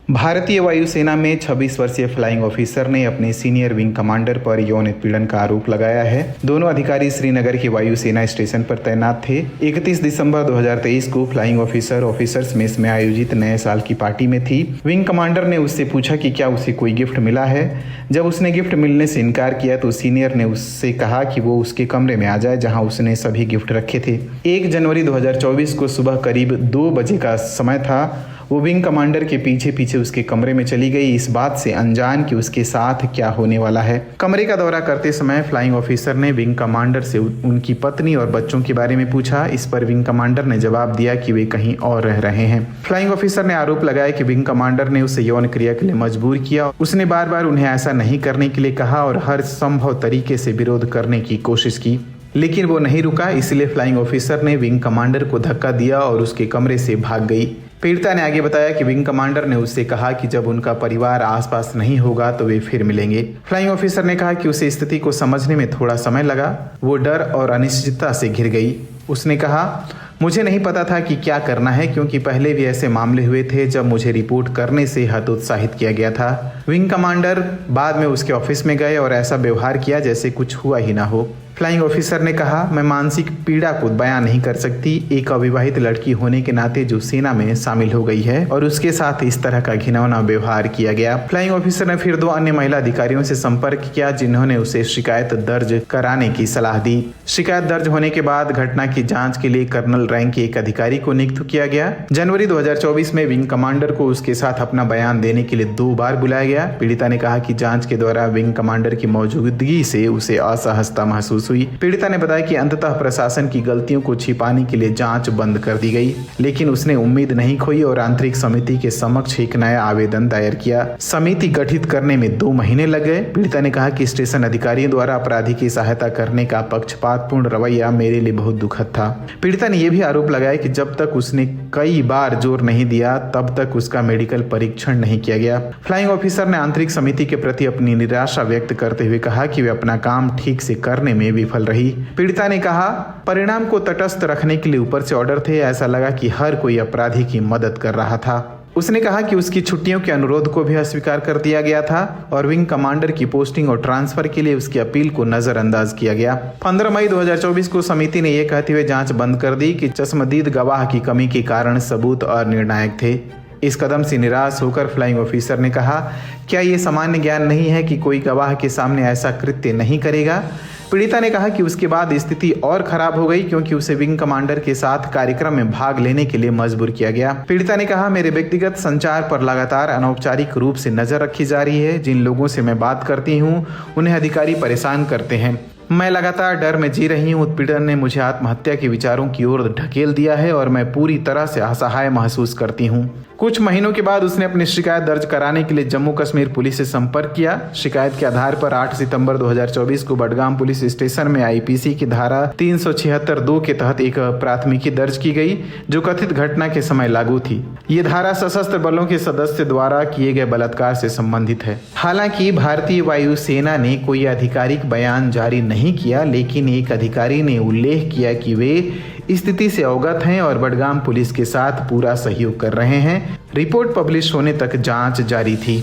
भारतीय वायुसेना में 26 वर्षीय फ्लाइंग ऑफिसर ने अपने सीनियर विंग कमांडर पर यौन उत्पीड़न का आरोप लगाया है। दोनों अधिकारी श्रीनगर के वायुसेना स्टेशन पर तैनात थे। 31 दिसंबर 2023 को फ्लाइंग ऑफिसर ऑफिसर्स मेस में आयोजित नए साल की पार्टी में थी। विंग कमांडर ने उससे पूछा कि क्या उसे कोई गिफ्ट मिला है। जब उसने गिफ्ट मिलने से इनकार किया तो सीनियर ने उससे कहा कि वो उसके कमरे में आ जाए जहां उसने सभी गिफ्ट रखे थे। 1 जनवरी 2024 को सुबह करीब 2 बजे का समय था। वो विंग कमांडर के पीछे पीछे उसके कमरे में चली गई, इस बात से अनजान कि उसके साथ क्या होने वाला है। कमरे का दौरा करते समय फ्लाइंग ऑफिसर ने विंग कमांडर से उनकी पत्नी और बच्चों के बारे में पूछा। इस पर विंग कमांडर ने जवाब दिया कि वे कहीं और रह रहे हैं। फ्लाइंग ऑफिसर ने आरोप लगाया कि विंग कमांडर ने उसे यौन क्रिया के लिए मजबूर किया। उसने बार बार उन्हें ऐसा नहीं करने के लिए कहा और हर संभव तरीके से विरोध करने की कोशिश की, लेकिन वो नहीं रुका। इसलिए फ्लाइंग ऑफिसर ने विंग कमांडर को धक्का दिया और उसके कमरे से भाग गई। पीड़िता ने आगे बताया कि विंग कमांडर ने उससे कहा कि जब उनका परिवार आसपास नहीं होगा तो वे फिर मिलेंगे। फ्लाइंग ऑफिसर ने कहा कि उसे स्थिति को समझने में थोड़ा समय लगा। वो डर और अनिश्चितता से घिर गई। उसने कहा, मुझे नहीं पता था कि क्या करना है, क्योंकि पहले भी ऐसे मामले हुए थे जब मुझे रिपोर्ट करने से हतोत्साहित किया गया था। विंग कमांडर बाद में उसके ऑफिस में गए और ऐसा व्यवहार किया जैसे कुछ हुआ ही ना हो। फ्लाइंग ऑफिसर ने कहा, मैं मानसिक पीड़ा को बयां नहीं कर सकती। एक अविवाहित लड़की होने के नाते जो सेना में शामिल हो गई है और उसके साथ इस तरह का घिनौना व्यवहार किया गया। फ्लाइंग ऑफिसर ने फिर 2 अन्य महिला अधिकारियों से संपर्क किया, जिन्होंने उसे शिकायत दर्ज कराने की सलाह दी। शिकायत दर्ज होने के बाद घटना की जांच के लिए कर्नल रैंक के एक अधिकारी को नियुक्त किया गया। जनवरी 2024 में विंग कमांडर को उसके साथ अपना बयान देने के लिए 2 बार बुलाया गया। पीड़िता ने कहा कि जांच के दौरान विंग कमांडर की मौजूदगी से उसे असहजता महसूस हुई। पीड़िता ने बताया कि अंततः प्रशासन की गलतियों को छिपाने के लिए जांच बंद कर दी गई, लेकिन उसने उम्मीद नहीं खोई और आंतरिक समिति के समक्ष एक नया आवेदन दायर किया। समिति गठित करने में 2 महीने लग गए। पीड़िता ने कहा कि स्टेशन अधिकारियों द्वारा अपराधी की सहायता करने का पक्षपातपूर्ण रवैया मेरे लिए बहुत दुखद था। पीड़िता ने यह भी आरोप लगाया कि जब तक उसने कई बार जोर नहीं दिया तब तक उसका मेडिकल परीक्षण नहीं किया गया। फ्लाइंग ऑफिसर ने आंतरिक समिति के प्रति अपनी निराशा व्यक्त करते हुए कहा कि वे अपना काम ठीक से करने में विफल रही। पीड़िता ने कहा, परिणाम को तटस्थ रखने के लिए ऊपर से ऑर्डर थे। ऐसा लगा कि हर कोई अपराधी की मदद कर रहा था। उसने कहा कि उसकी छुट्टियों के अनुरोध को भी अस्वीकार कर दिया गया था और विंग कमांडर की पोस्टिंग और ट्रांसफर के लिए उसकी अपील को नजरअंदाज किया गया। 15 मई 2024 को समिति ने यह कहते हुए जांच बंद कर दी कि चश्मदीद गवाह की कमी के कारण सबूत अनिर्णायक थे। इस कदम से निराश होकर फ्लाइंग ऑफिसर ने कहा, क्या ये सामान्य ज्ञान नहीं है कि कोई गवाह के सामने ऐसा कृत्य नहीं करेगा। पीड़िता ने कहा कि उसके बाद स्थिति और खराब हो गई, क्योंकि उसे विंग कमांडर के साथ कार्यक्रम में भाग लेने के लिए मजबूर किया गया। पीड़िता ने कहा, मेरे व्यक्तिगत संचार पर लगातार अनौपचारिक रूप से नजर रखी जा रही है। जिन लोगों से मैं बात करती हूँ उन्हें अधिकारी परेशान करते हैं। मैं लगातार डर में जी रही हूँ। उत्पीड़न ने मुझे आत्महत्या के विचारों की ओर ढकेल दिया है और मैं पूरी तरह से असहाय महसूस करती हूँ। कुछ महीनों के बाद उसने अपनी शिकायत दर्ज कराने के लिए जम्मू कश्मीर पुलिस से संपर्क किया। शिकायत के आधार पर 8 सितंबर 2024 को बडगाम पुलिस स्टेशन में आईपीसी की धारा 376(2) के तहत एक प्राथमिकी दर्ज की गई, जो कथित घटना के समय लागू थी। ये धारा सशस्त्र बलों के सदस्य द्वारा किए गए बलात्कार से संबंधित है। हालांकि भारतीय वायुसेना ने कोई आधिकारिक बयान जारी नहीं किया, लेकिन एक अधिकारी ने उल्लेख किया कि वे स्थिति से अवगत हैं और बडगाम पुलिस के साथ पूरा सहयोग कर रहे हैं। रिपोर्ट पब्लिश होने तक जांच जारी थी।